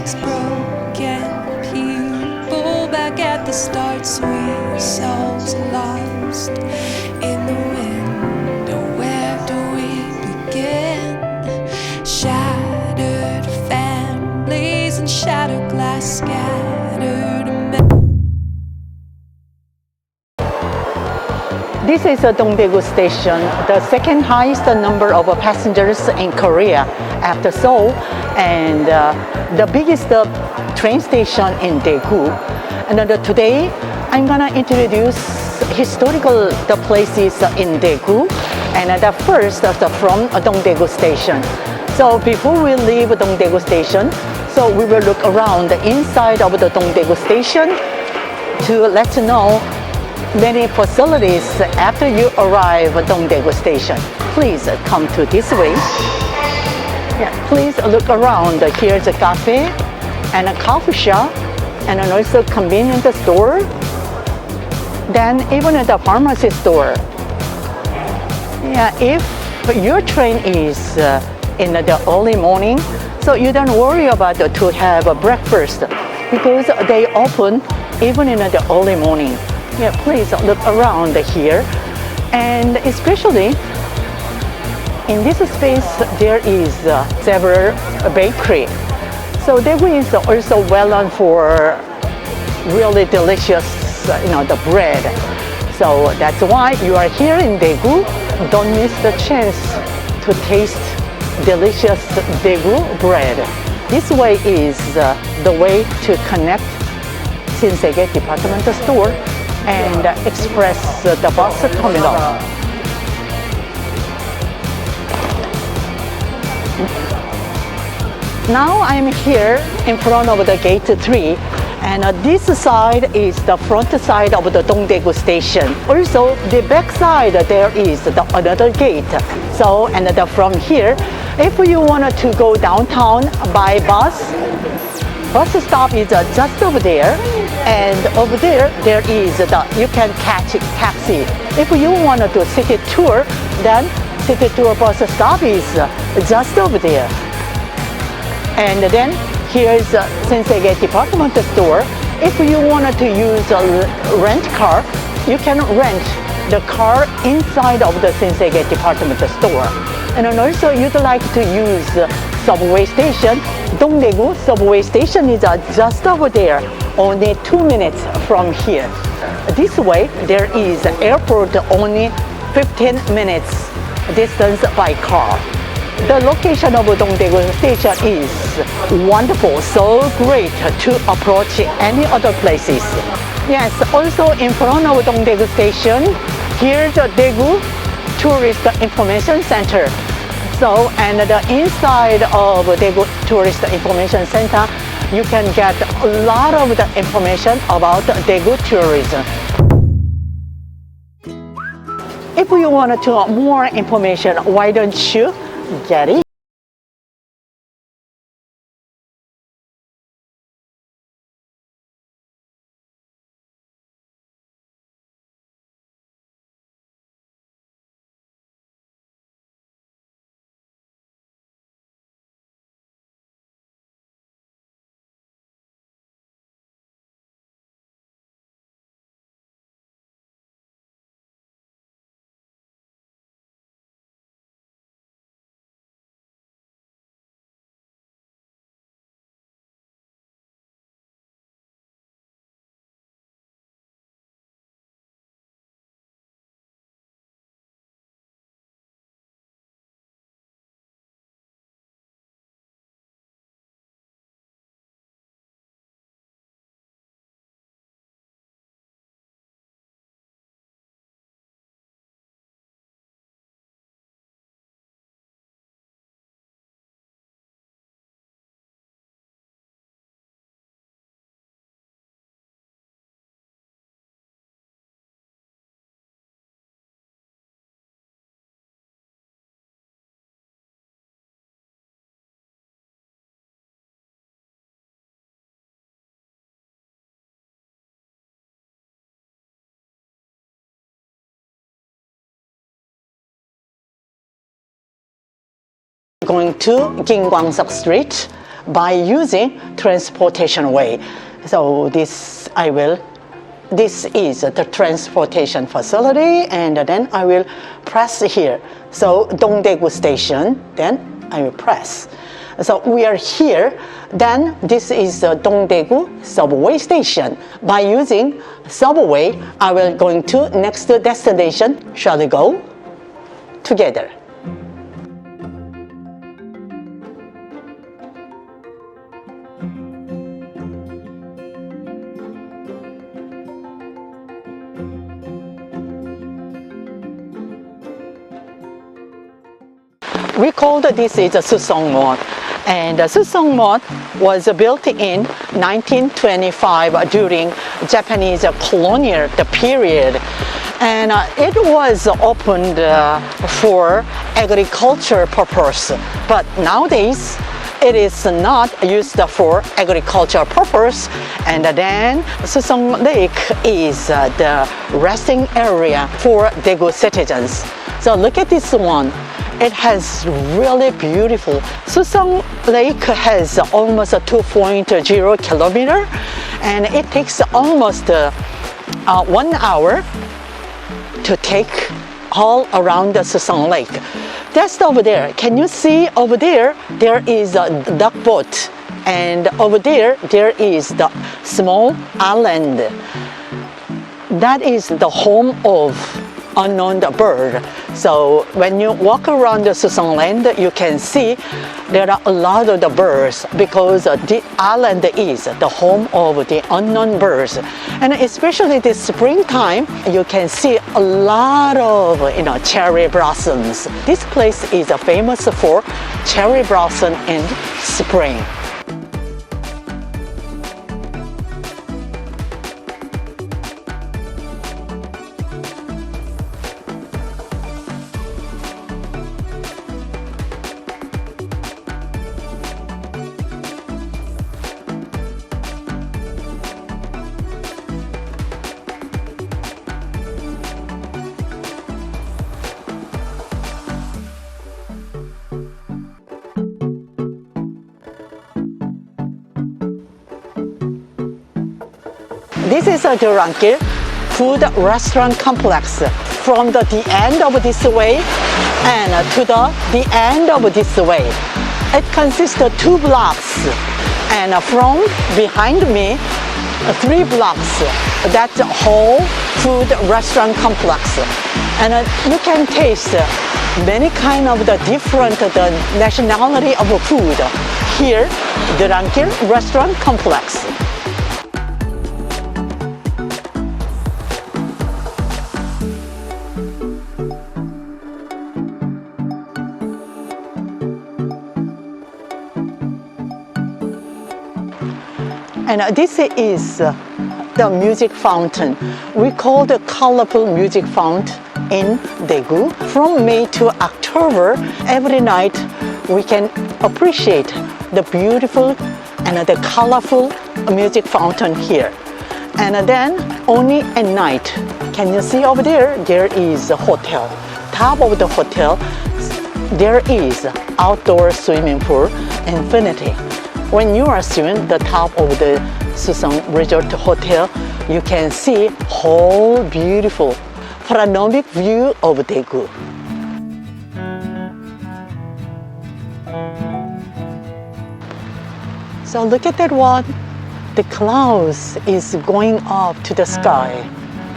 legs broken, people back at the start, sweet souls lost in the wind. Where do we begin? Shattered families and shattered glass scattered. This is Daegu Station, the second highest number of passengers in Korea after Seoul, and the biggest train station in Daegu. And today, I'm gonna introduce historical places in Daegu, and first from Daegu Station. So before we leave Daegu Station, so we will look around the inside of the Daegu Station to let you know many facilities after you arrive at Daegu Station. Please come to this way. Yeah, please look around. Here's a cafe and a coffee shop and also convenience store. Then even the pharmacy store. Yeah, if your train is in the early morning, so you don't worry about to have a breakfast because they open even in the early morning. Yeah, please look around here, and especially in this space there is several bakery. So Daegu is also well known for really delicious, the bread. So that's why you are here in Daegu. Don't miss the chance to taste delicious Daegu bread. This way is the way to connect Shinsegae department store and express the bus terminal. Now I'm here in front of the gate 3, and this side is the front side of the Daegu Station. Also, the back side there is another gate. So, and from here, if you want to go downtown by bus stop is just over there, and over there is you can catch taxi. If you want to do city tour, then city tour bus stop is just over there. And then here's Shinsegae department store. If you want to use a rent car, you can rent the car inside of the Shinsegae department store. And then also you'd like to use subway station, Daegu subway station is just over there, only 2 minutes from here. This way there is airport only 15 minutes distance by car. The location of Daegu Station is wonderful, so great to approach any other places. Yes, also in front of Daegu Station, here's the Daegu Tourist Information Center. So, and the inside of Daegu Tourist Information Center, you can get a lot of the information about Daegu tourism. If you want to know more information, why don't you get it? Going to Kim Kwang-seok Street, by using transportation way. So this is the transportation facility, and then I will press here. So Daegu station, then I will press. So we are here, then this is the Daegu subway station. By using subway, I will going to next destination. Shall we go together? We called this is a Susongmot, and Susongmot was built in 1925 during Japanese colonial period, and it was opened for agriculture purpose. But nowadays, it is not used for agriculture purpose, and then Susong Lake is the resting area for Daegu citizens. So look at this one. It has really beautiful. Susong Lake has almost 2.0 kilometer, and it takes almost 1 hour to take all around the Susong Lake. Just over there, can you see over there? There is a duck boat, and over there, there is the small island. That is the home of unknown bird. So when you walk around the Susong Land, you can see there are a lot of the birds, because the island is the home of the unknown birds. And especially this springtime, you can see a lot of cherry blossoms. This place is famous for cherry blossom in spring. This is a Durangil food restaurant complex. From the end of this way and to the end of this way. It consists of 2 blocks, and from behind me, 3 blocks. That's a whole food restaurant complex. And you can taste many kind of the different nationality of food here, the Durangil restaurant complex. And this is the music fountain. We call the colorful music fountain in Daegu. From May to October, every night we can appreciate the beautiful and the colorful music fountain here. And then only at night, can you see over there? There is a hotel. Top of the hotel, there is outdoor swimming pool, infinity. When you are swimming the top of the Susong Resort Hotel, you can see whole beautiful panoramic view of Daegu. So look at that one. The clouds is going up to the sky.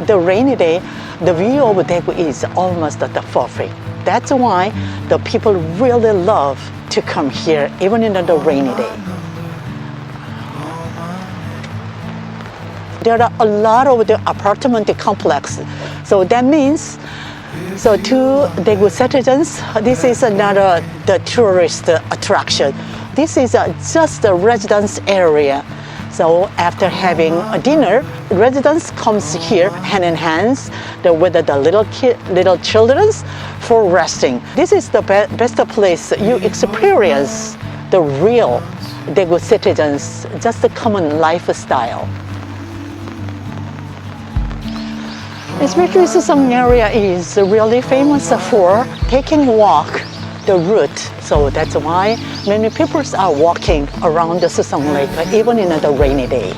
The rainy day, the view of Daegu is almost at the perfect. That's why the people really love to come here, even in the rainy day. There are a lot of the apartment complex. So that means, so to Daegu citizens, this is another the tourist attraction. This is just a residence area. So after having a dinner, residents comes here hand in hands with the little children for resting. This is the best place you experience the real Daegu citizens, just a common lifestyle. Especially Susong area is really famous for taking walk the route So that's why many people are walking around the Susong Lake even in the rainy day.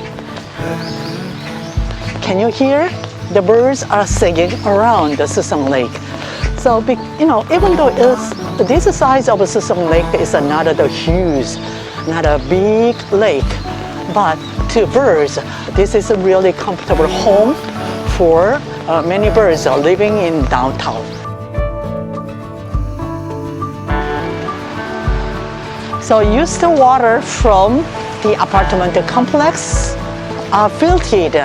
Can you hear? The birds are singing around the Susong Lake. So, even though this size of Susong Lake is not a huge, not a big lake, but to birds, this is a really comfortable home for many birds living in downtown. So used water from the apartment complex are filtered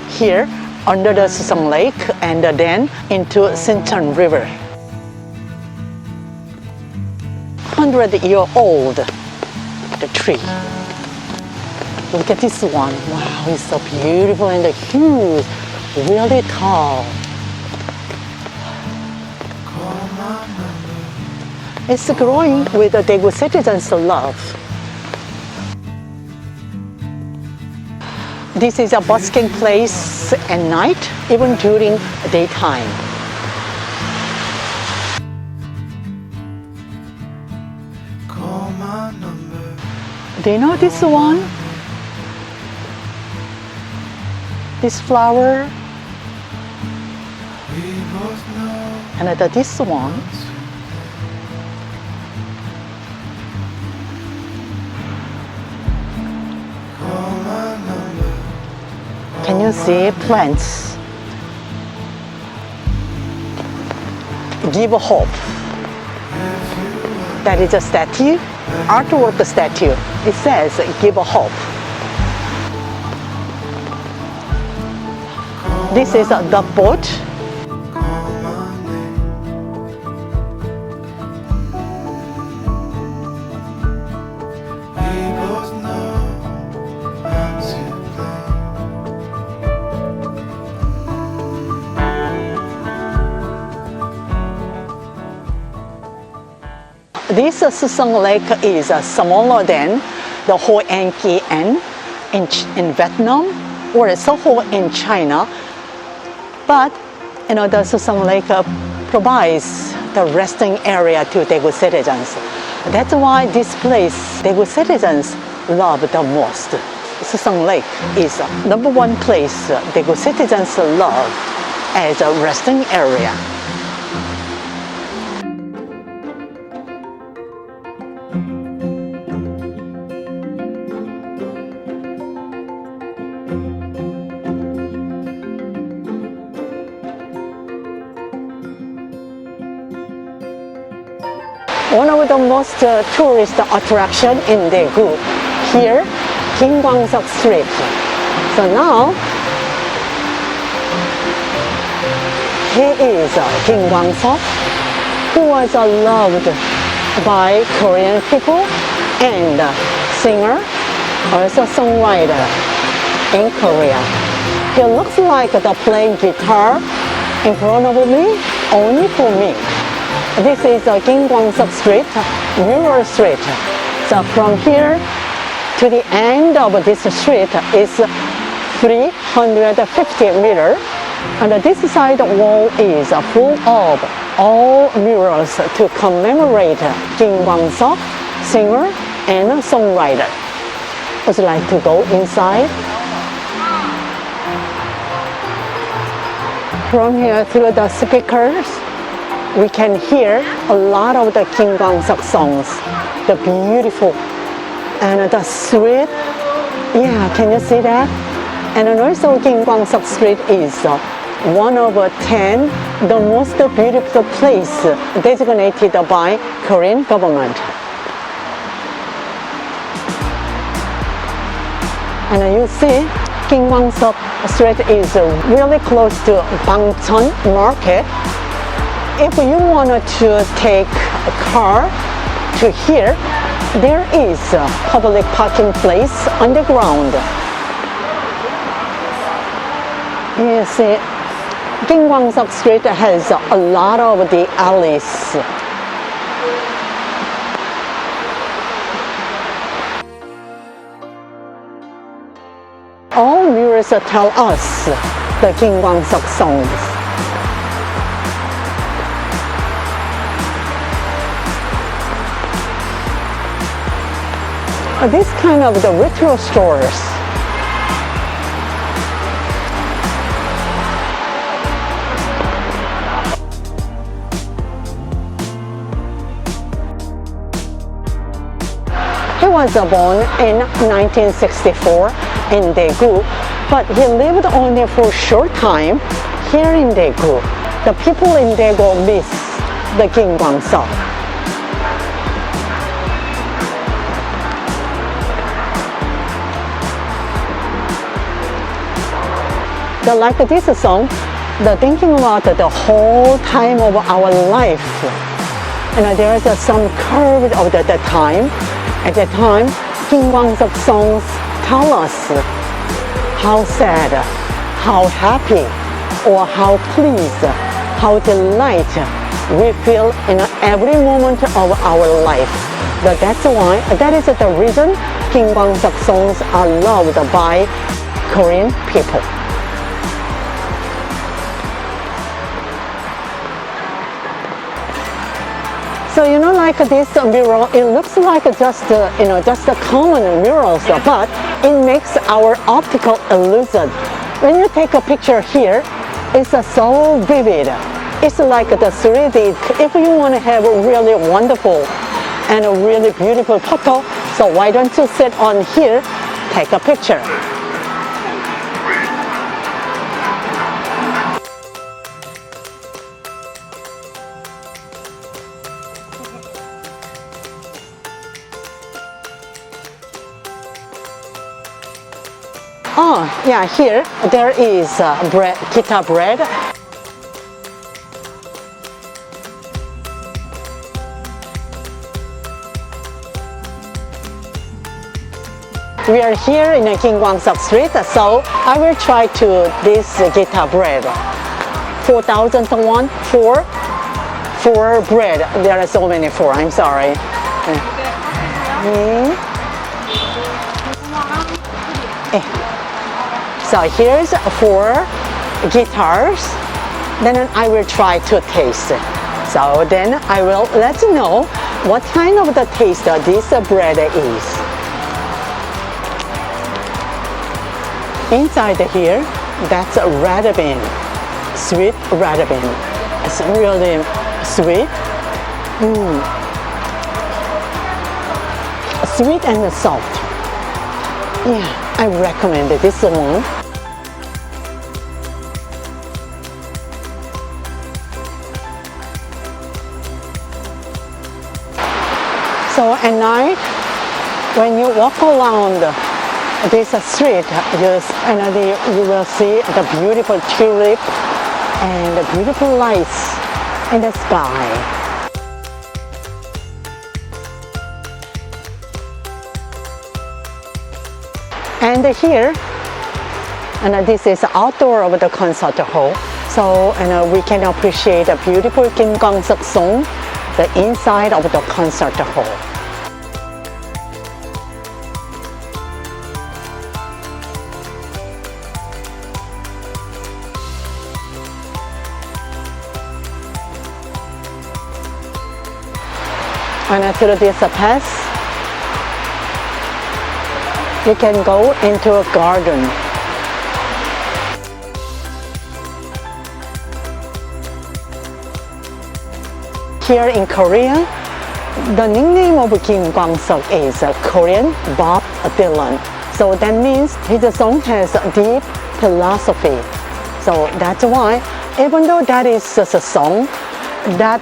here under the Susong Lake and then into Sinchon River. 100-year-old, the tree. Look at this one. Wow, it's so beautiful and huge, really tall. It's growing with the Daegu citizens' love. This is a busking place at night, even during daytime. Do you know this one? This flower? And this one? Can you see plants? Give hope. That is a statue, artwork statue. It says, give hope. This is the boat. This Susong Lake is smaller than the Ho An Ki An in Vietnam or Soho in China, but the Susong Lake provides the resting area to Daegu citizens. That's why this place Daegu citizens love the most. Susong Lake is number one place Daegu citizens love as a resting area. One of the most tourist attraction in Daegu, here, Kim Kwang-seok Street. So now, he is Kim Kwang-seok, who was loved by Korean people and singer, also songwriter in Korea. He looks like the playing guitar in front of me, only for me. This is Kim Kwang-seok Street, Mirror Street. So from here to the end of this street is 350 meters. And this side wall is full of all mirrors to commemorate Kim Kwang-seok, singer and songwriter. Would you like to go inside? From here through the speakers, we can hear a lot of the Kim Kwang-seok songs, the beautiful and the sweet. Yeah, can you see that? And also Kim Kwang-seok Street is one of 10 the most beautiful place designated by Korean government. And you see, Kim Kwang-seok Street is really close to Bangcheon Market. If you wanted to take a car to here, there is a public parking place underground. You see, Kim Kwang-seok Street has a lot of the alleys. All mirrors tell us the Kim Kwang-seok songs. this kind of the retail stores. He was born in 1964 in Daegu, but he lived only for a short time here in Daegu. The people in Daegu miss the Kim Kwang-seok. Like this song, the thinking about the whole time of our life. And there is some curve of the time. At that time, Kim Kwang-seok songs tell us how sad, how happy, or how pleased, how delight we feel in every moment of our life. That's why, that is the reason Kim Kwang-seok songs are loved by Korean people. So like this mural, it looks like just just a common murals, but it makes our optical illusion. When you take a picture here, it's so vivid. It's like the 3D. If you want to have a really wonderful and a really beautiful photo, so why don't you sit on here, take a picture. Oh, yeah, here there is bread, guitar bread. We are here in Kim Kwang-seok Street, so I will try to this guitar bread. 4,000 won for bread. There are so many for, I'm sorry. So here's 4 guitars, then I will try to taste. So then I will let you know what kind of the taste this bread is. Inside here, that's a red bean, sweet red bean. It's really sweet. Sweet and soft. Yeah, I recommend this one. So at night, when you walk around this street, you will see the beautiful tulip and the beautiful lights in the sky. And here, this is outdoor of the concert hall. So we can appreciate a beautiful Kim Kwang-seok song, the inside of the concert hall. And through this path, you can go into a garden. Here in Korea, the nickname of Kim Kwang-seok is Korean Bob Dylan. So that means his song has deep philosophy. So that's why, even though that is just a song, that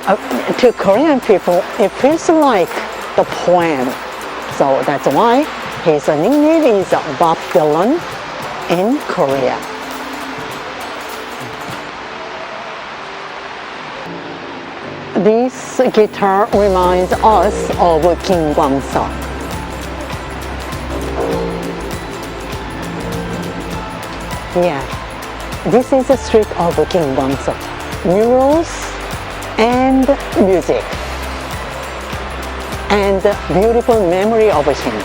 to Korean people, it feels like the poem. So that's why his nickname is Bob Dylan in Korea. This guitar reminds us of Kim Kwang-seok. Yeah, this is the street of Kim Kwang-seok. Murals and music and beautiful memory of him.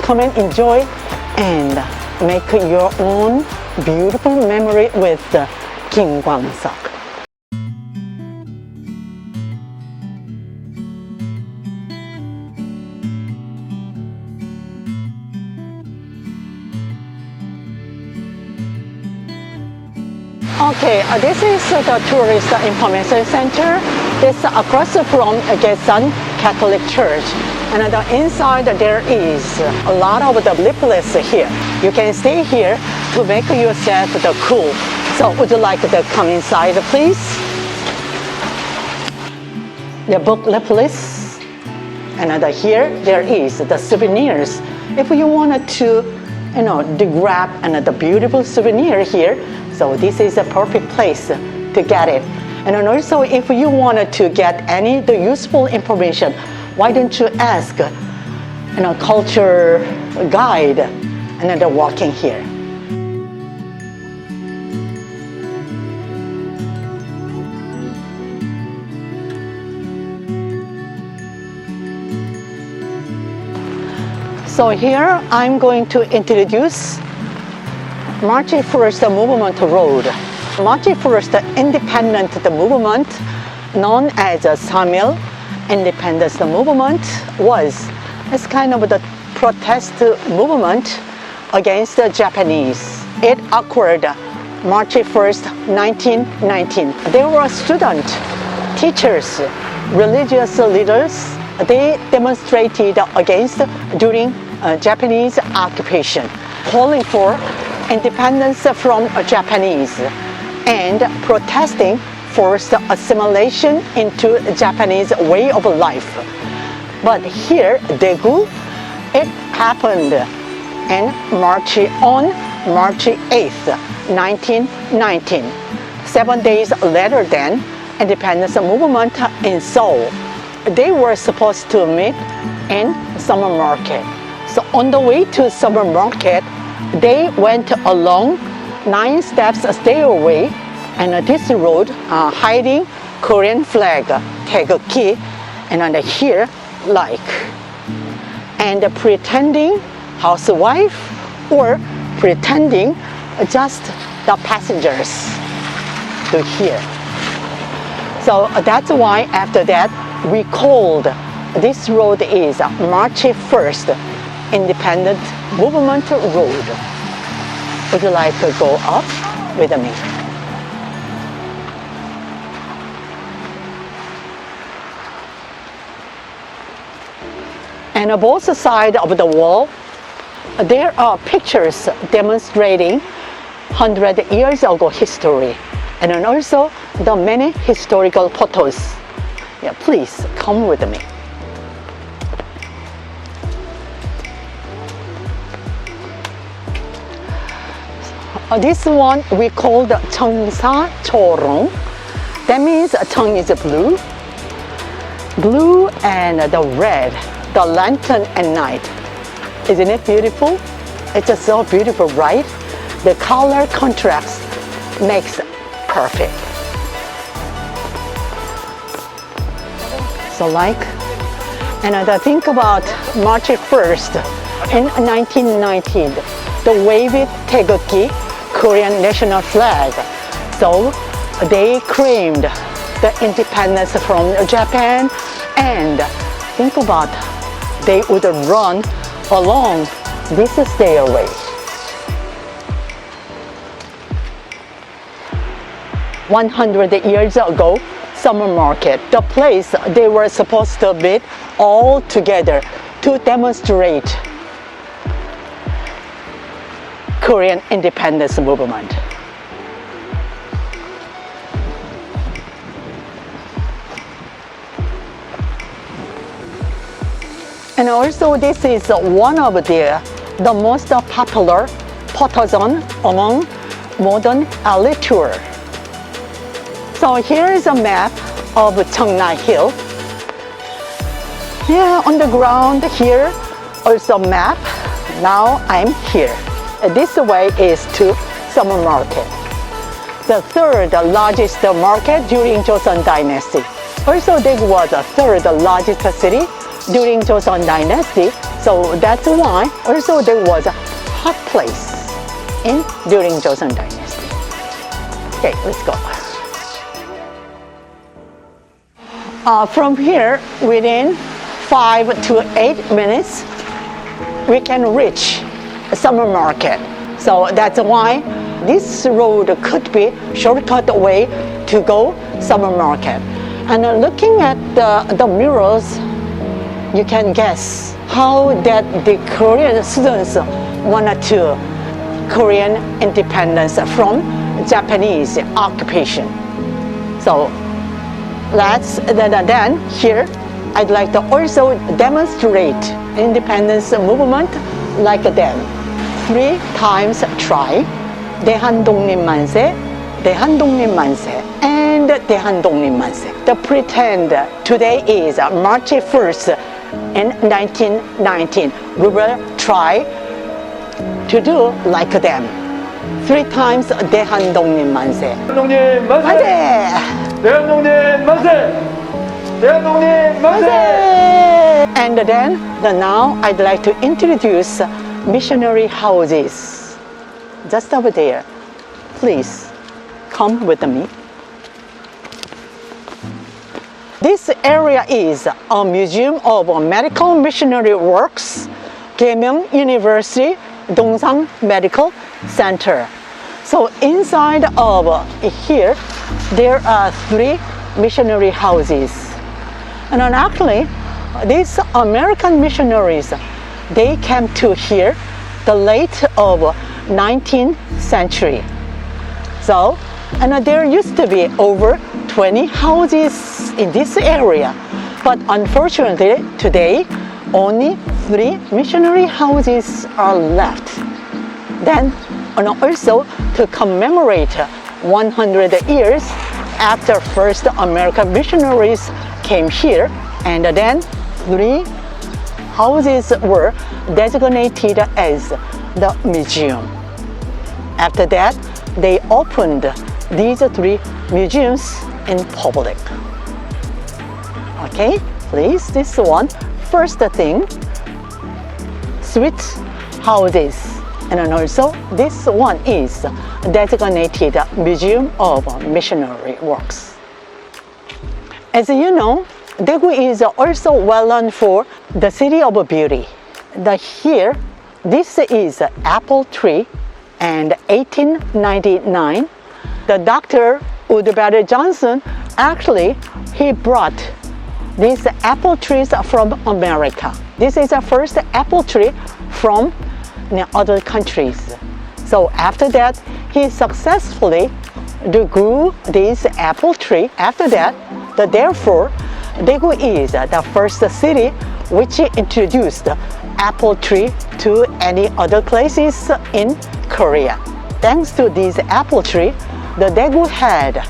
Come and enjoy and make your own beautiful memory with Kim Kwang-seok. Okay, this is the tourist information center. It's across from Gaesan Catholic Church. And on the inside there is a lot of the leaflets here. You can stay here to make yourself the cool. So would you like to come inside, please? The book leaflets. And here there is the souvenirs. If you wanted to, to grab the beautiful souvenir here, so this is a perfect place to get it. And then also, if you wanted to get any the useful information, why don't you ask culture guide and they're walking here. So here I'm going to introduce March 1st Movement Road. March 1st Independent Movement, known as the Samil Independence Movement, it's kind of the protest movement against the Japanese. It occurred March 1st, 1919. There were students, teachers, religious leaders. They demonstrated against during Japanese occupation, calling for independence from Japanese and protesting forced assimilation into Japanese way of life. But here, Daegu, it happened on March 8th, 1919. 7 days later than independence movement in Seoul. They were supposed to meet in summer market. So on the way to summer market, they went along 9 steps stairway and this road hiding Korean flag, Daegu, and under here and pretending housewife or pretending just the passengers to here. So that's why after that we called this road is March 1st Independent Movement Road. Would you like to go up with me? And on both sides of the wall, there are pictures demonstrating 100 years ago history, and then also the many historical photos. Yeah, please come with me. This one we called Cheongsa Chorong. That means Cheong is blue, blue and the red, the lantern at night. Isn't it beautiful? It's just so beautiful, right? The color contrast makes perfect. So and think about March 1st in 1919, the waved Daegu Korean national flag. So they claimed the independence from Japan, and think about they would run along this stairway. 100 years ago, summer market, the place they were supposed to meet all together to demonstrate Korean independence movement. And also this is one of the most popular photo zone among modern elite tour. So here is a map of Cheongna Hill. Yeah, on the ground here, also map. Now I'm here. This way is to summer market, the third largest market during Joseon Dynasty. Also, Daegu was the third largest city during Joseon Dynasty, so that's why also there was a hot place during Joseon Dynasty. Okay, let's go. From here, within 5 to 8 minutes, we can reach summer market. So that's why this road could be shortcut way to go summer market. And looking at the mirrors, you can guess how that the Korean students wanted to Korean independence from Japanese occupation. So then here I'd like to also demonstrate independence movement like them. 3 times try. 대한독립 만세, 대한독립 만세, and 대한독립 만세. The pretend today is March 1st in 1919. We will try to do like them. 3 times 대한독립 만세. 대한독립 만세! 만세! 대한독립 만세! 대한독립 만세! And then now I'd like to introduce missionary houses. Just over there. Please come with me. This area is a museum of medical missionary works, Gaemyeong University Dongsan Medical Center. So inside of here, there are 3 missionary houses. And then actually, these American missionaries, they came to here the late of 19th century. So, and there used to be over 20 houses in this area. But unfortunately, today, only 3 missionary houses are left. Then, and also to commemorate 100 years after first American missionaries came here, and then 3 houses were designated as the museum. After that, they opened these 3 museums in public. Okay, please, this one. First thing, suite houses. And then also, this one is designated Museum of Missionary Works. As you know, Daegu is also well known for the city of beauty. Here, this is apple tree, and 1899, the Dr. Woodbury Johnson, actually, he brought these apple trees from America. This is the first apple tree from other countries. So after that, he successfully grew this apple tree. After that, therefore, Daegu is the first city which introduced apple tree to any other places in Korea. Thanks to this apple tree, the Daegu had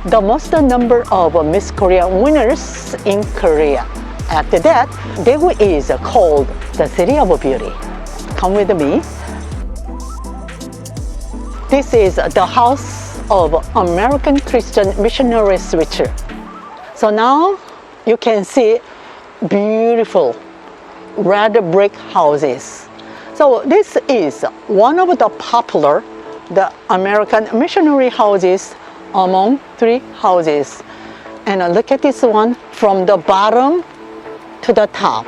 the most number of Miss Korea winners in Korea. After that, Daegu is called the City of Beauty. Come with me. This is the house of American Christian missionary switcher. So now you can see beautiful red brick houses. So this is one of the popular American missionary houses among 3 houses. And look at this one from the bottom to the top.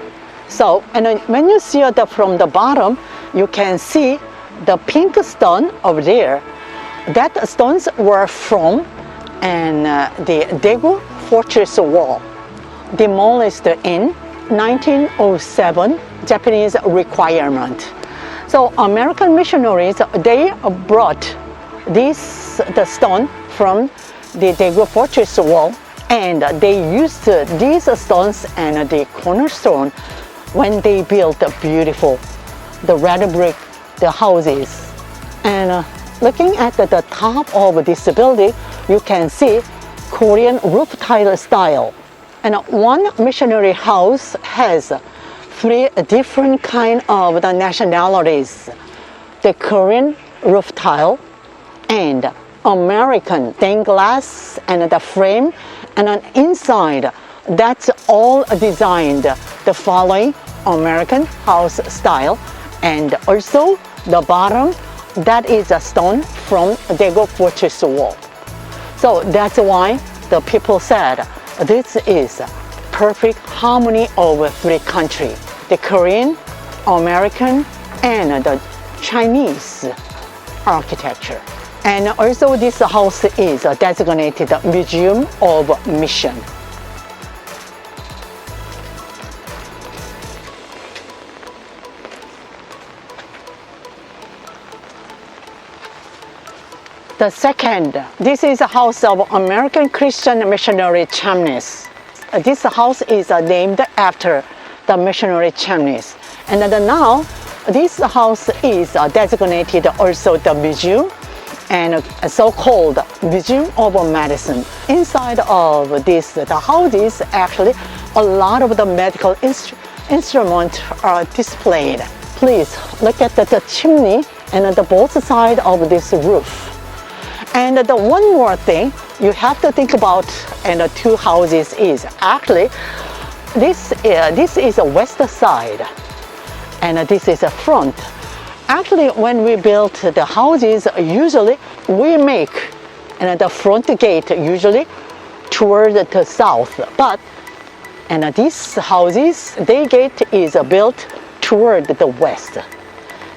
So, and when you see it from the bottom, you can see the pink stone over there. That stones were from the Daegu fortress wall, demolished in 1907 Japanese requirement. So American missionaries, they brought the stone from the Daegu fortress wall, and they used these stones and the cornerstone when they built the red brick, the houses. And looking at the top of this building, you can see Korean roof tile style. And one missionary house has 3 different kind of the nationalities: the Korean roof tile, and American stained glass, and the frame, and on inside, that's all designed the following American house style. And also the bottom, that is a stone from Daegu fortress wall. So that's why the people said this is perfect harmony of 3 countries: the Korean, American, and the Chinese architecture. And also this house is designated Museum of Mission. The second, this is a house of American Christian missionary chimneys. This house is named after the missionary chimneys. And then now, this house is designated also the museum and so-called Museum of Medicine. Inside of this, the houses, actually, a lot of the medical instruments are displayed. Please look at the chimney and the both sides of this roof. And the one more thing you have to think about in the two houses is actually this is a west side and this is a front. Actually, when we built the houses, usually we make the front gate usually toward the south, but these houses, their gate is built toward the west.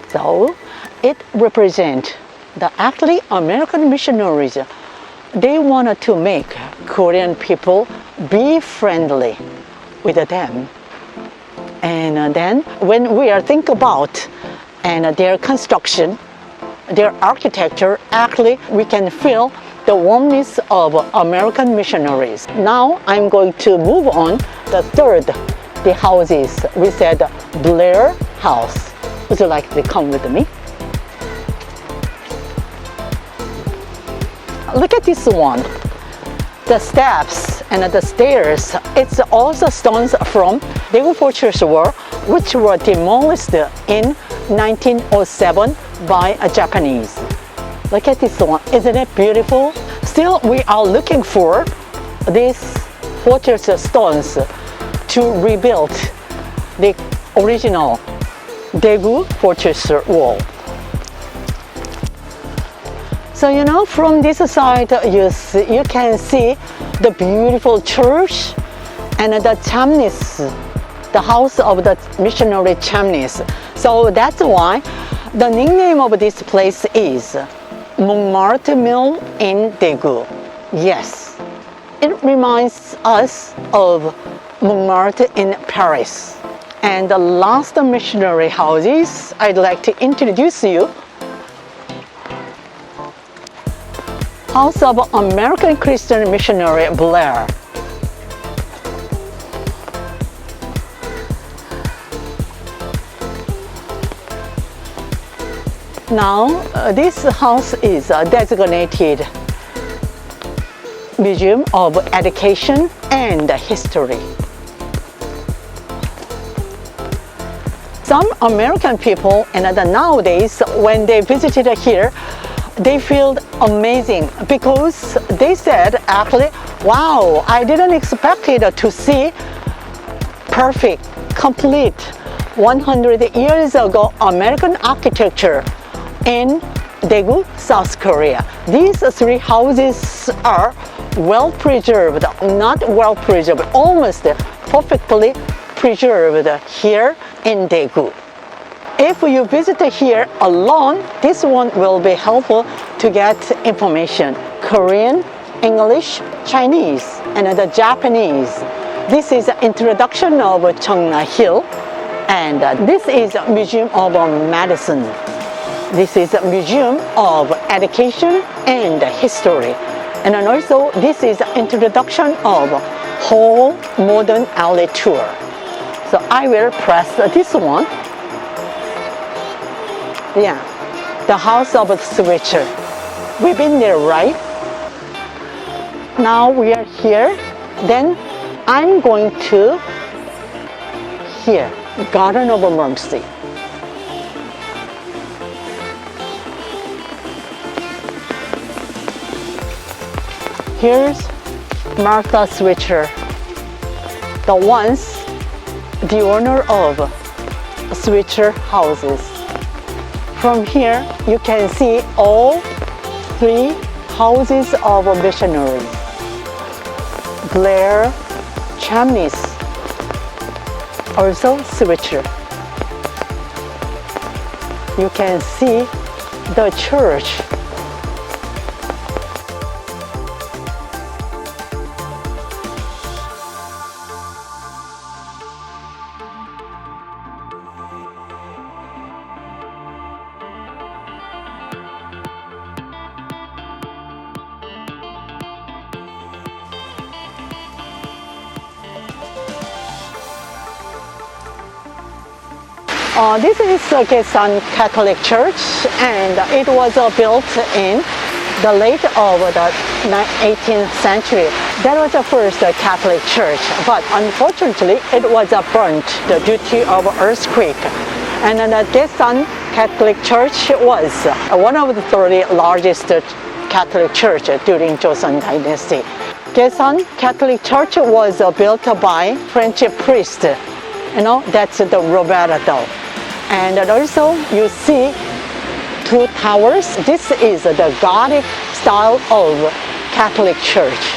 So it represents the actually American missionaries. They wanted to make Korean people be friendly with them. And then when we are think about their construction, their architecture, actually we can feel the warmness of American missionaries. Now I'm going to move on the third, the houses. We said Blair House. Would you like to come with me? Look at this one. The steps and the stairs, it's also stones from Daegu Fortress Wall, which were demolished in 1907 by a Japanese. Look at this one. Isn't it beautiful? Still, we are looking for these fortress stones to rebuild the original Daegu Fortress Wall. So from this side you can see the beautiful church and the chimneys, the house of the missionary chimneys. So that's why the nickname of this place is Montmartre Mill in Daegu. Yes, it reminds us of Montmartre in Paris. And the last missionary houses I'd like to introduce you. House of American Christian missionary Blair. Now, this house is designated Museum of Education and History. Some American people, nowadays, when they visited here, they feel amazing because they said, actually, wow, I didn't expect it to see perfect, complete 100 years ago American architecture in Daegu, South Korea. These three houses are well preserved, not well preserved, almost perfectly preserved here in Daegu. If you visit here alone, this one will be helpful to get information. Korean, English, Chinese, and the Japanese. This is an introduction of Cheongna Hill, and this is Museum of Medicine. This is a Museum of Education and History. And then also, this is an introduction of whole modern alley tour. So I will press this one. Yeah, the house of the switcher. We've been there, right? Now we are here. Then I'm going to here, Garden of Mercy. Here's Martha Switcher, the owner of Switcher houses. From here, you can see all three houses of missionaries. Blair, chimneys, also Switcher. You can see the church This is Daesan Catholic Church, and it was built in the late of the 18th century. That was the first Catholic church, but unfortunately it was burnt due to earthquake. And the Daesan Catholic Church was one of the 30 largest Catholic church during Joseon Dynasty. Daesan Catholic Church was built by French priest. That's the Roberto. And also you see two towers. This is the Gothic style of Catholic Church.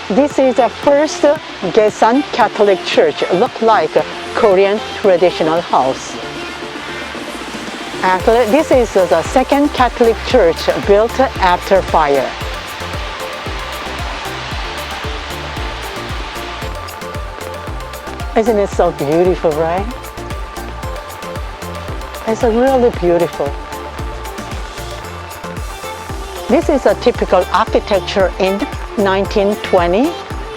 This is the first Daesan Catholic Church. Look like a Korean traditional house. Actually, this is the second Catholic church built after fire. Isn't it so beautiful, right? It's really beautiful. This is a typical architecture in 1920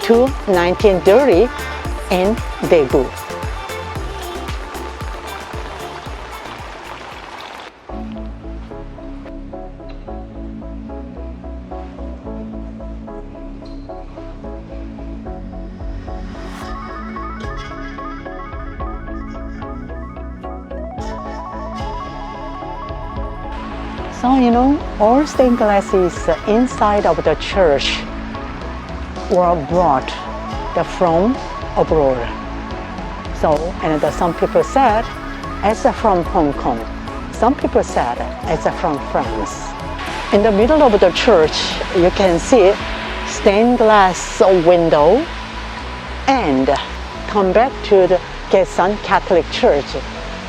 to 1930 in Daegu. So, all stained glasses inside of the church were brought from abroad. So, and some people said it's from Hong Kong. Some people said it's from France. In the middle of the church, you can see stained glass window, and come back to the Daesan Catholic Church.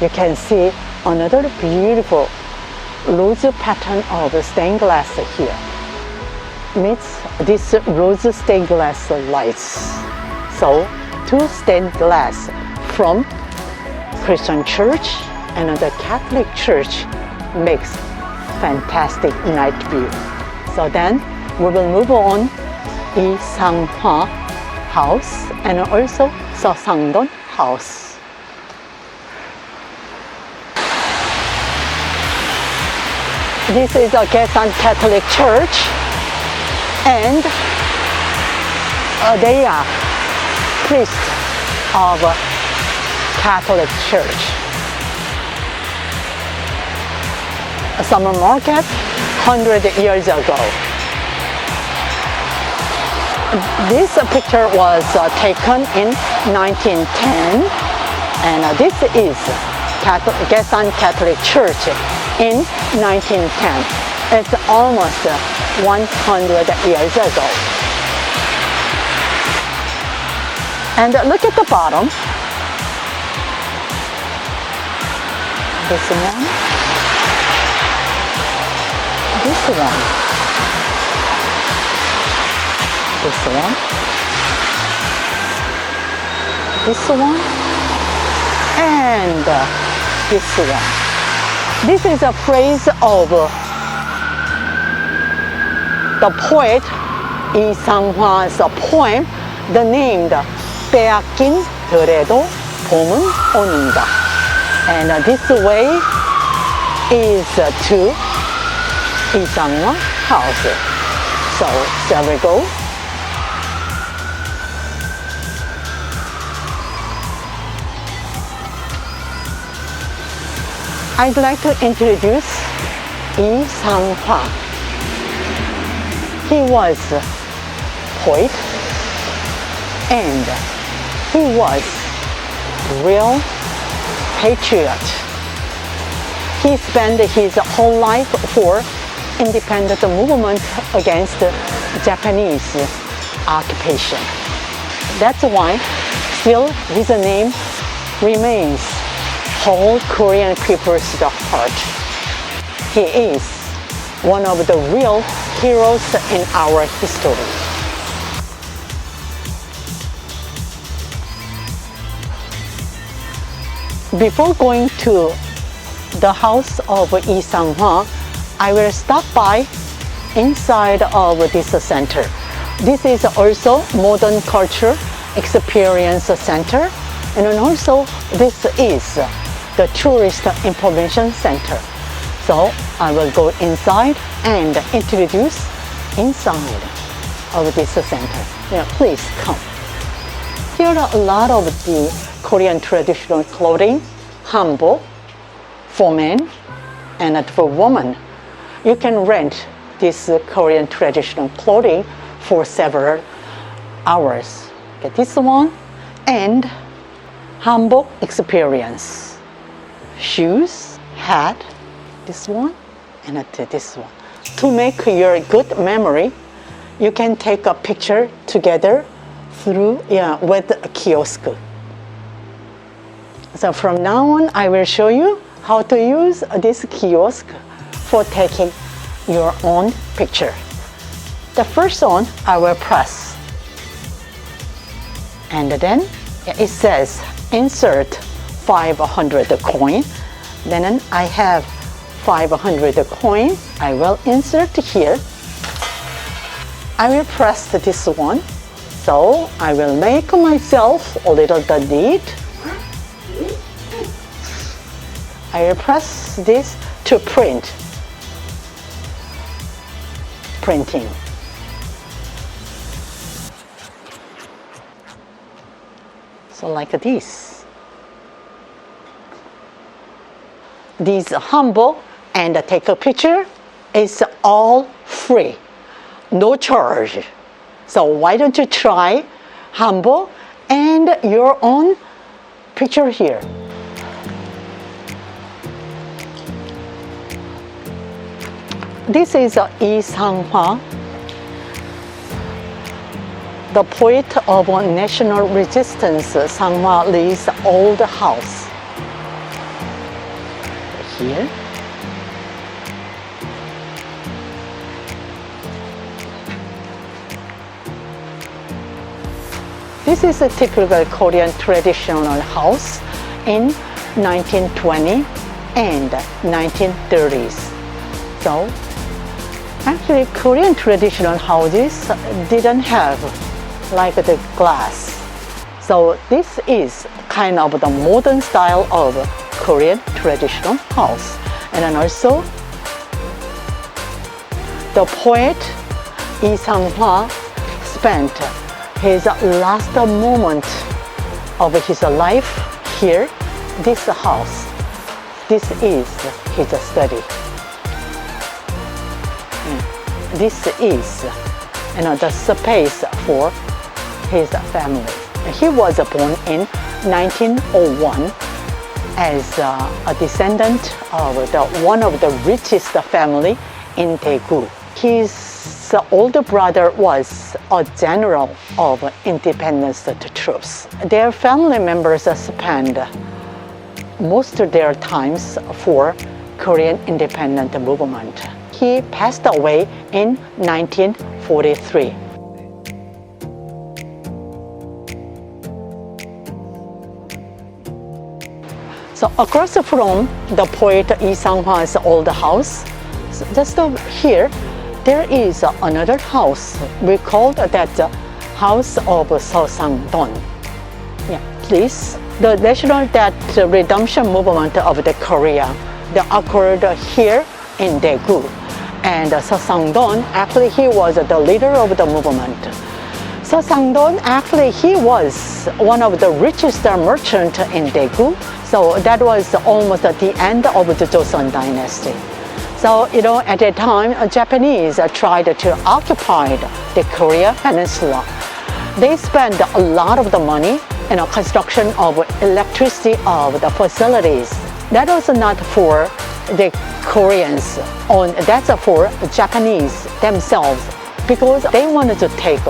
You can see another beautiful rose pattern of stained glass here. Meets this rose stained glass lights. So two stained glass from Christian church and the Catholic church makes fantastic night view. So then we will move on Lee Sang-hwa house and also Seo-sang-don house. This is a Daesan Catholic Church, and they are priests of Catholic Church. A summer market 100 years ago. This picture was taken in 1910, and this is Daesan Catholic Church in 1910. It's almost 100 years ago. And look at the bottom. This one. This one. This one. This one. And this one. This is a phrase of the poet Lee Sang-hwa's poem, the name 빼앗긴 들에도 봄은 오는가. And this way is to Lee Sang-hwa house. So shall we go? I'd like to introduce Lee Sang-hwa. He was a poet, and he was a real patriot. He spent his whole life for independent movement against Japanese occupation. That's why still his name remains whole Korean people's heart. He is one of the real heroes in our history. Before going to the house of Lee Sang-hwa, I will stop by inside of this center. This is also modern culture experience center, and then also this is the Tourist Information Center. So I will go inside and introduce inside of this center. Yeah, please come. Here are a lot of the Korean traditional clothing, hanbok, for men and for women. You can rent this Korean traditional clothing for several hours. Okay, this one and hanbok experience. Shoes, hat, this one and this one. To make your good memory, you can take a picture together with a kiosk. So from now on, I will show you how to use this kiosk for taking your own picture. The first one, I will press. And then it says insert 500 coin. Then I have 500 coin. I will insert here. I will press this one. So I will make myself a little deed. I will press this to print. Printing. So like this. These hanbok and take a picture is all free, no charge. So why don't you try hanbok and your own picture here. This is Lee Sang-hwa, the poet of national resistance. Sang-hwa Lee's old house. Here. This is a typical Korean traditional house in 1920 and 1930s. So, actually Korean traditional houses didn't have like the glass. So this is kind of the modern style of Korean traditional house. And then also, the poet Lee Sang-hwa spent his last moment of his life here, this house. This is his study. This is the space for his family. He was born in 1901 as a descendant of one of the richest family in Daegu. His older brother was a general of independence troops. Their family members spent most of their times for Korean independent movement. He passed away in 1943. So across from the poet Lee Sang-hwa's old house, just over here, there is another house. We call that House of Sang-don. Yeah, please. The national debt redemption movement of the Korea that occurred here in Daegu. And Sang-don, actually he was the leader of the movement. Sang-don, actually he was one of the richest merchants in Daegu. So that was almost at the end of the Joseon dynasty. So, at that time, Japanese tried to occupy the Korea Peninsula. They spent a lot of the money in construction of electricity of the facilities. That was not for the Koreans, that's for Japanese themselves, because they wanted to take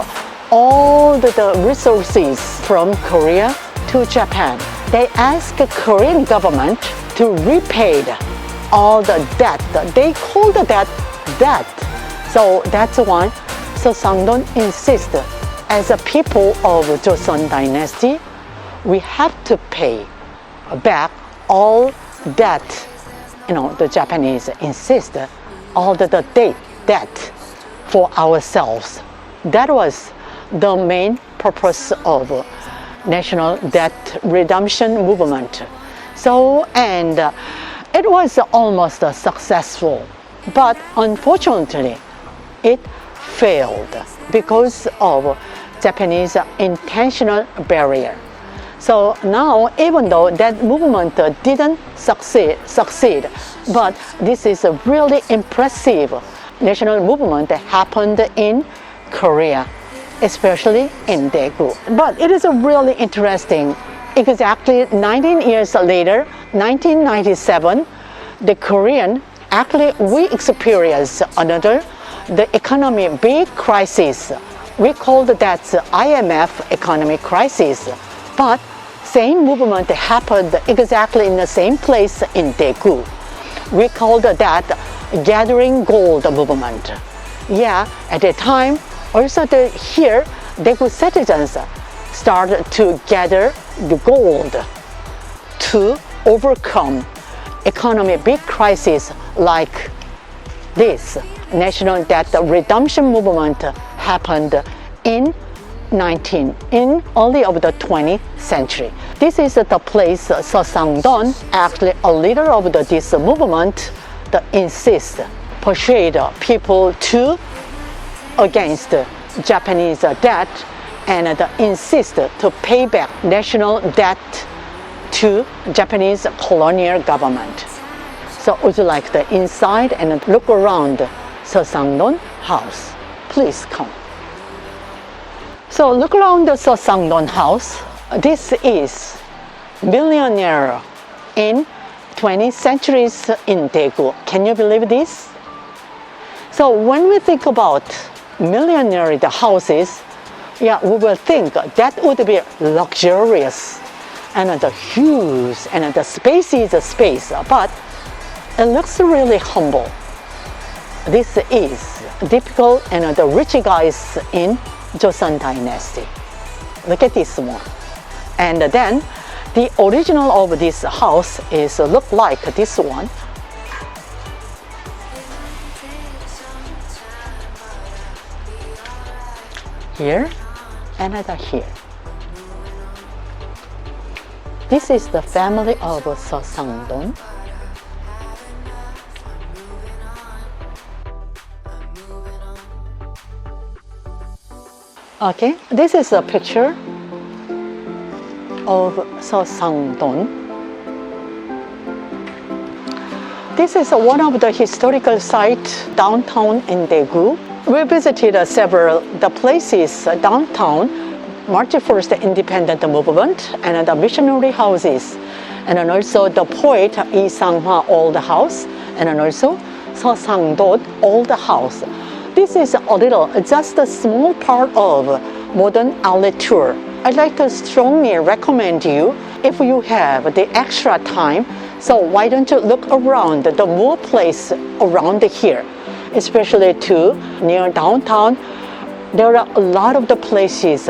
all the resources from Korea to Japan. They asked the Korean government to repay all the debt. They called that debt. So that's why Sang-don insisted, as a people of Joseon dynasty, we have to pay back all debt. The Japanese insist all the debt for ourselves. That was the main purpose of national debt redemption movement. So, and it was almost successful, but unfortunately, it failed because of Japanese intentional barrier. So now, even though that movement didn't succeed, but this is a really impressive national movement that happened in Korea, especially in Daegu. But it is a really interesting. Exactly 19 years later, 1997, the Korean actually we experienced another the economy big crisis. We called that IMF economic crisis, but same movement happened exactly in the same place in Daegu. We called that gathering gold movement. Yeah, at the time, also here, Daegu citizens started to gather the gold to overcome economic big crisis like this. National debt redemption movement happened in early of the 20th century. This is the place Sosangdon, actually a leader of this movement, persuade people to against Japanese debt and insist to pay back national debt to Japanese colonial government. So would you like the inside and look around Sosangdon house? Please come. So look around the Sosangdon house. This is millionaire in 20th centuries in Daegu. Can you believe this? So when we think about millionaire houses, yeah, we will think that would be luxurious and the huge and the space is a space, but it looks really humble. This is typical and the rich guys in Joseon Dynasty. Look at this one. And then the original of this house is look like this one. Here, another here. This is the family of Sosangdon. Okay, this is a picture of Sosangdon. This is one of the historical sites downtown in Daegu. We visited several the places downtown, March 1st Independent Movement and the missionary houses, and then also the poet Lee Sang-hwa Old House, and then also Sosangdon Old House. This is just a small part of modern outlet tour. I'd like to strongly recommend you if you have the extra time. So why don't you look around the more place around here, especially to near downtown. There are a lot of the places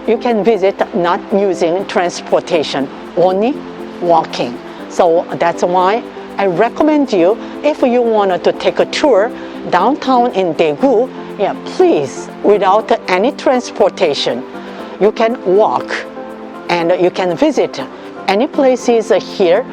you can visit not using transportation, only walking. So that's why I recommend you if you wanted to take a tour downtown in Daegu, yeah, please, without any transportation, you can walk and you can visit any places here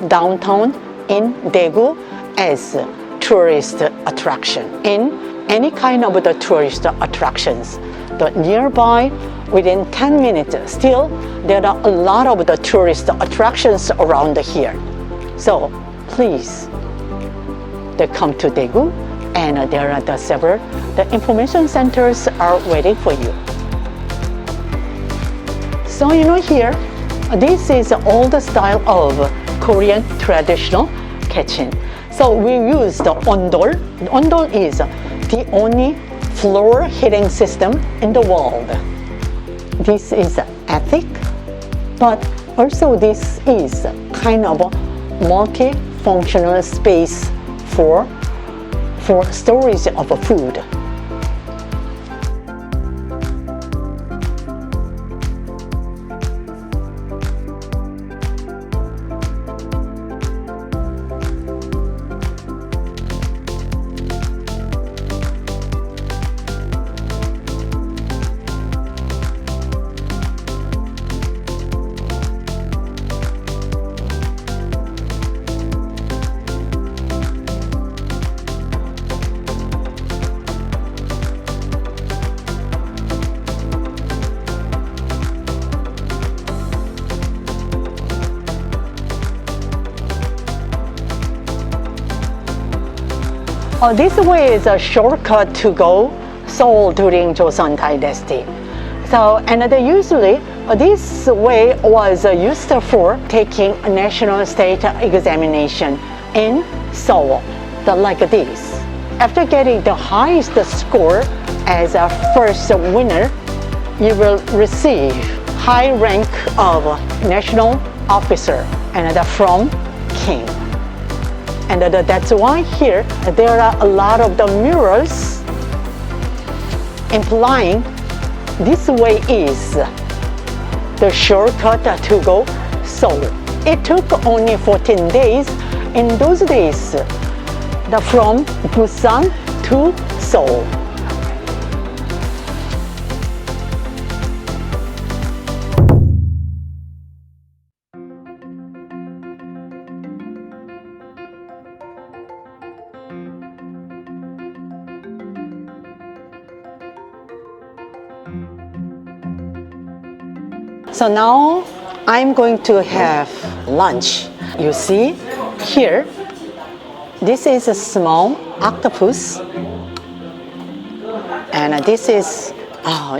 downtown in Daegu as tourist attraction. In any kind of the tourist attractions, the nearby within 10 minutes, still there are a lot of the tourist attractions around here. So please, they come to Daegu, and there are several information centers are waiting for you. So here, this is all the style of Korean traditional kitchen. So we use the ondol. Ondol is the only floor heating system in the world. This is ethic, but also this is kind of a multifunctional space for storage of food. This way is a shortcut to go Seoul during Joseon Dynasty. So, and usually this way was used for taking a national state examination in Seoul, like this. After getting the highest score as a first winner, you will receive high rank of national officer and from king. And that's why here there are a lot of the murals implying this way is the shortcut to go Seoul. It took only 14 days in those days from Busan to Seoul. So now I'm going to have lunch. You see here, this is a small octopus, and this is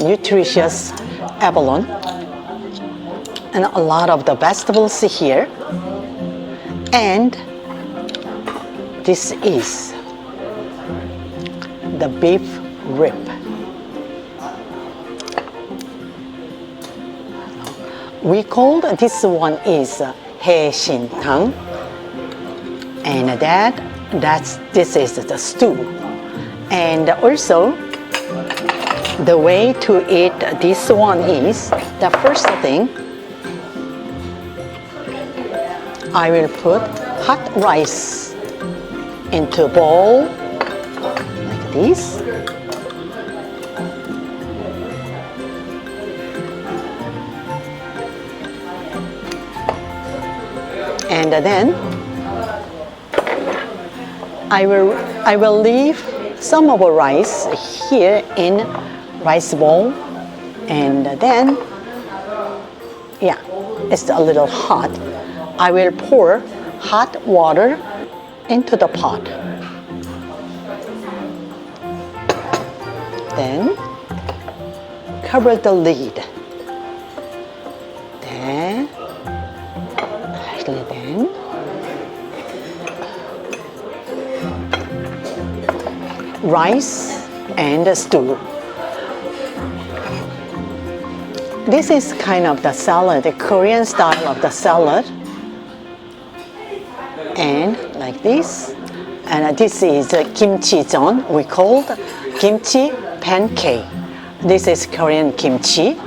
nutritious abalone, and a lot of the vegetables here, and this is the beef rib. We called this one is haesintang, and this is the stew. And also the way to eat this one is the first thing, I will put hot rice into a bowl like this. And then I will leave some of the rice here in rice bowl, and then it's a little hot. I will pour hot water into the pot. Then cover the lid. Then rice and stew. This is kind of the salad, the Korean style of the salad, and like this. And this is kimchi jeon. We called kimchi pancake. This is Korean kimchi.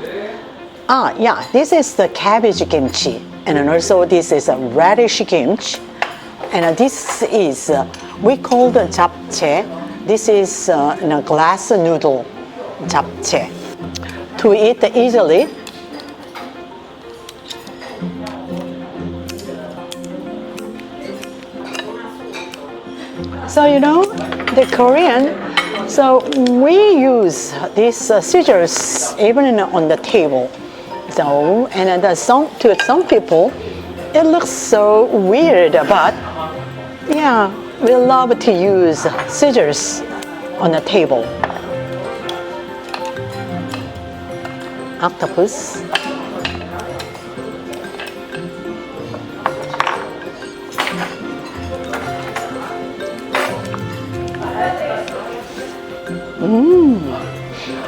This is the cabbage kimchi, and then also this is a radish kimchi, and this is we call the japchae. This is a glass noodle japchae. To eat easily, so the Korean, so we use these scissors even on the table. So, and to some people, it looks so weird, but we love to use scissors on the table. Octopus.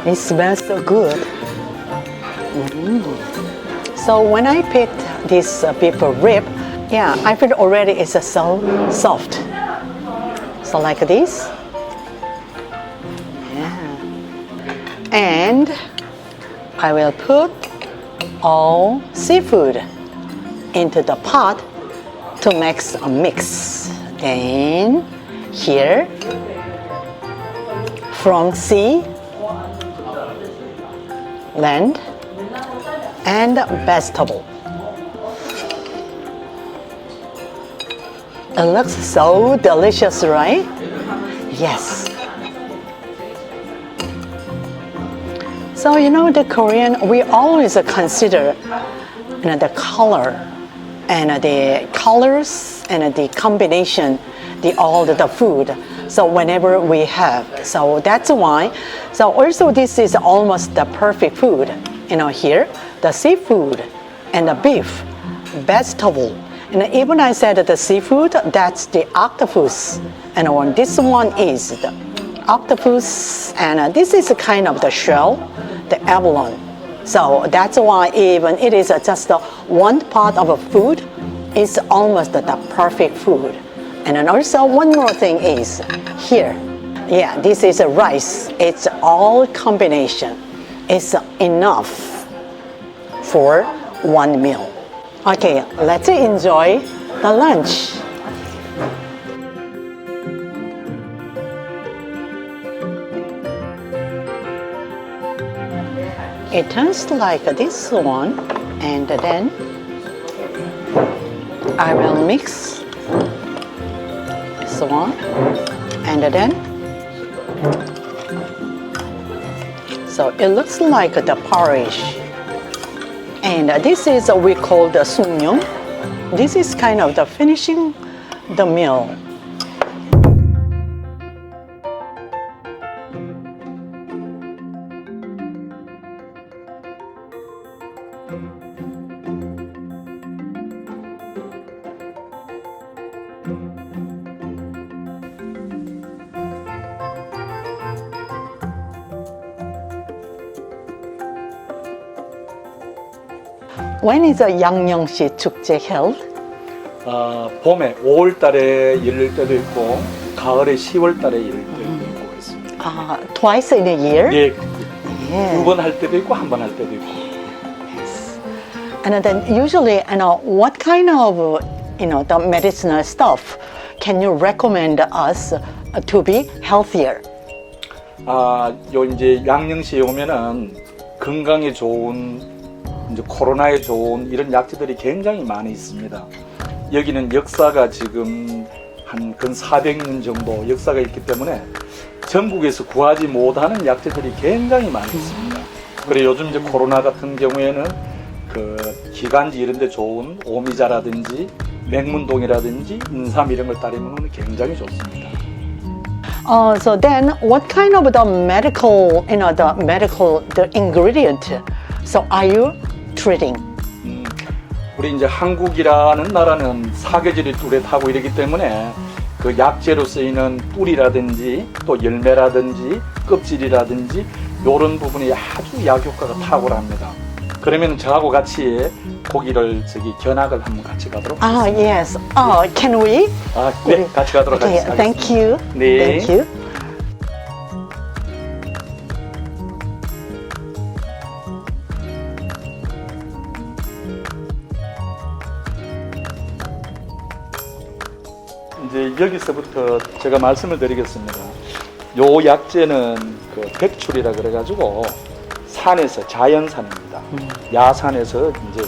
It smells so good. So when I picked this beef rib, I feel already it's so soft. So like this. And I will put all seafood into the pot to make a mix. Then here, from sea, land, and vegetable. It looks so delicious, right? Yes. So the Korean, we always consider the color and the colors and the combination, all the food. So whenever we have, so that's why. So also this is almost the perfect food. You know, here the seafood and the beef, vegetable, and even I said that the seafood, that's the octopus, and on this one is the octopus, and this is a kind of the shell, the abalone. So that's why even it is just one part of a food, it's almost the perfect food. And then also one more thing is here, yeah, this is a rice. It's all combination. It's enough for one meal. Okay, let's enjoy the lunch. It turns like this one, and then I will mix this one, and then so it looks like the porridge. And this is we call the sungnyung. This is kind of the finishing the meal. When is the 양령시 축제 held? 봄에 5월 달에 열릴 때도 있고 가을에 10월 달에 열릴 때도 있고 그렇습니다. Twice in a year? 예, Yeah. 두 번 할 때도 있고 한 번 할 때도 있고. And then usually, what kind of, the medicinal stuff can you recommend us to be healthier? 요 이제 양령시에 오면은 건강에 좋은 이제 코로나에 좋은 이런 약재들이 굉장히 많이 있습니다. 여기는 역사가 지금 한 근 400년 정도 역사가 있기 때문에 전국에서 구하지 못하는 약재들이 굉장히 많이 있습니다. 그리고 요즘 이제 코로나 같은 경우에는 그 기관지 이런 데 좋은 오미자라든지 맹문동이라든지 인삼 이런 걸 따르면 굉장히 좋습니다. So then, what kind of the medical, the ingredient? So are you treating? 우리 이제 한국이라는 나라는 사계절이 뚜렷하고 이러기 때문에 그 약재로 쓰이는 뿌리라든지 또 열매라든지 껍질이라든지 이런 부분이 아주 약 효과가 탁월합니다. 그러면 저하고 같이 고기를 견학을 한번 같이 가도록 하겠습니다. Yes. Can we? 네, 같이 가도록 Okay, 하겠습니다. thank you. 네. Thank you. 이제 여기서부터 제가 말씀을 드리겠습니다. 요 약재는 그 백출이라 그래가지고 산에서 자연산입니다. 야산에서 이제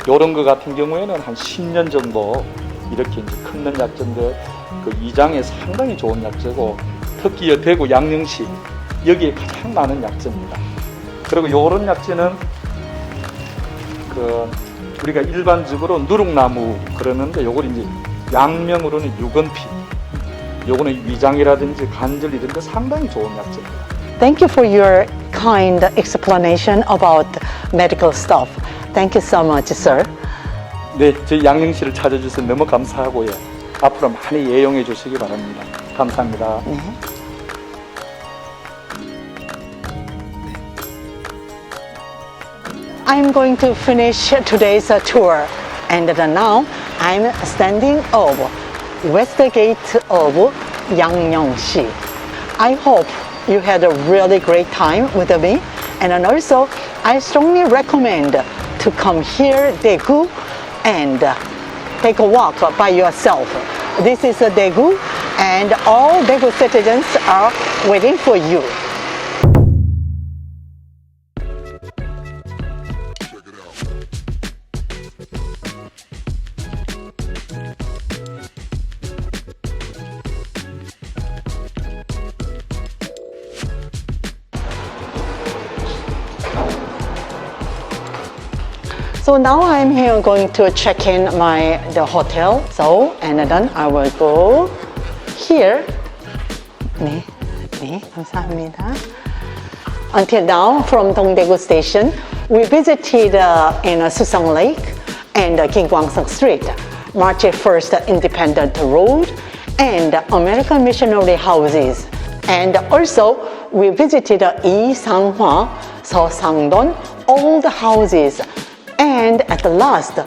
요런 거 같은 경우에는 한 10년 정도 이렇게 이제 크는 약재인데 그 이장에 상당히 좋은 약재고 특히 이 대구 양령시 여기에 가장 많은 약재입니다. 그리고 요런 약재는 그 우리가 일반적으로 누룩나무 그러는데 요걸 이제 양명으로는 유건피, 요거는 위장이라든지 관절 이런 데 상당히 좋은 약재입니다. Thank you for your kind explanation about medical stuff. Thank you so much, sir. 네, 저희 양령시를 찾아주셔서 너무 감사하고요. 앞으로 많이 애용해 주시기 바랍니다. 감사합니다. I'm going to finish today's tour, and now I'm standing of West Gate of 양령시. I hope you had a really great time with me, and then also I strongly recommend to come here, Daegu, and take a walk by yourself. This is Daegu, and all Daegu citizens are waiting for you. So now I'm here going to check in the hotel. So, and then I will go here 네, 네, 감사합니다. Until now, from Daegu Station, we visited in Susang Lake and Kim Kwang-suk Street, March 1st Independent Road, and American Missionary Houses. And also, we visited Lee Sang-hwa, Seo Sang-don, old houses. And at the last,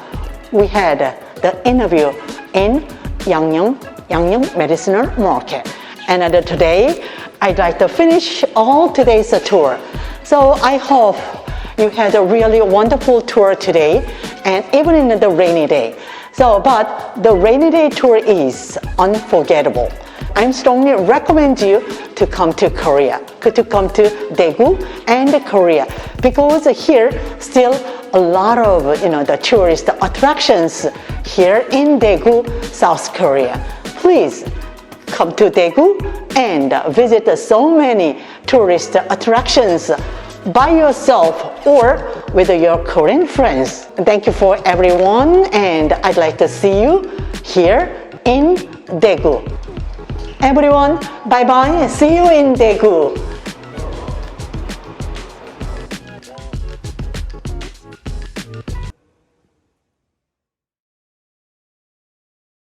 we had the interview in Yangnyeong Medicinal Market. And today, I'd like to finish all today's tour. So I hope you had a really wonderful tour today, and even in the rainy day. But the rainy day tour is unforgettable. I strongly recommend you to come to Korea, to come to Daegu and Korea, because here still a lot of the tourist attractions here in Daegu, South Korea. Please come to Daegu and visit so many tourist attractions by yourself or with your Korean friends. Thank you for everyone, and I'd like to see you here in Daegu. Everyone, bye-bye. See you in Daegu.